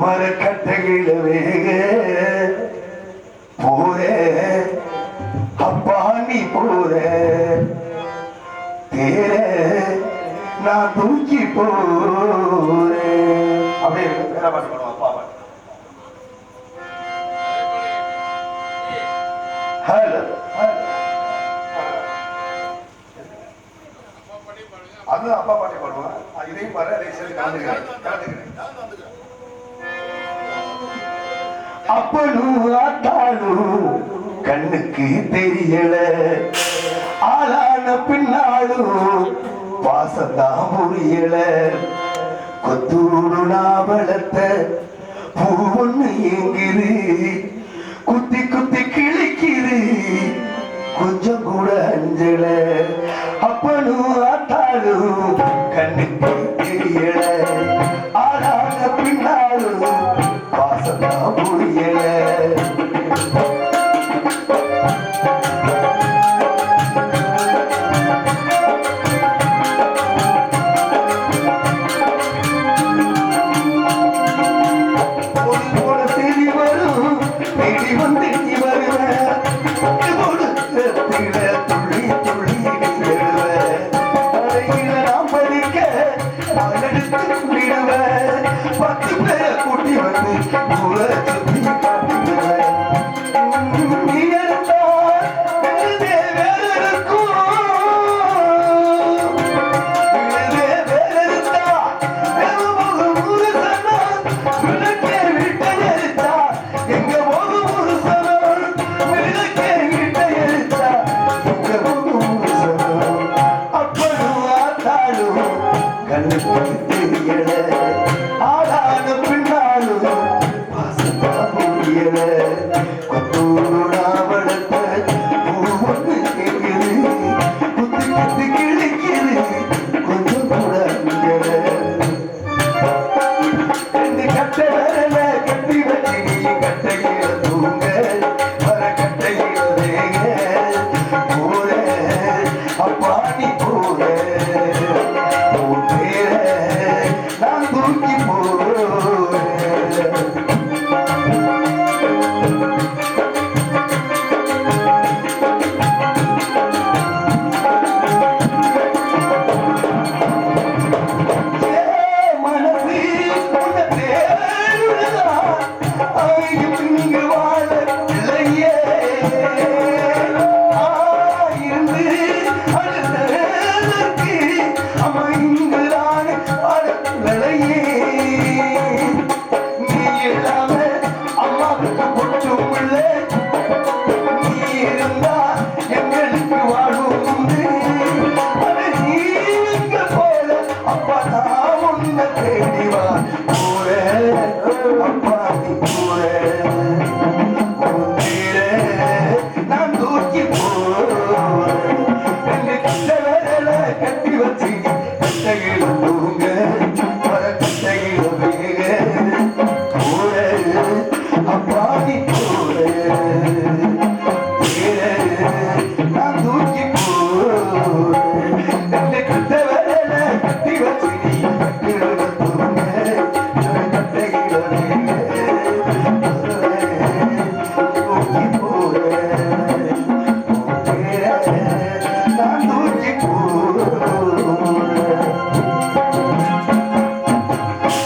மரக்கட்டையிலவே போரே அப்பா நீ போரே தேரே நான் தூக்கி போரே அப்படியே வேற பாட்டு பாடுவோம் அப்பா பாட்டு. ஹலோ அது அப்பா பாட்டி பாடுவான். இதையும் பாரு, அதை சரி கலந்துக்கிறேன். அப்பனும் ஆத்தாலும் கண்ணுக்கு தெரியல, ஆளான பின்னாலும் பாசந்தான் புரியல. கொத்தூடு நாவலத்தை பூ ஒண்ணு எங்கிரு, குத்தி குத்தி கிழிக்கிது, கொஞ்சம் கூட அஞ்சல. அப்பனும் ஆத்தாலும் கண்ணுக்கு தெரியல, ஆளான பின்னாலும் பாசந்தான் புரியல. அப்பா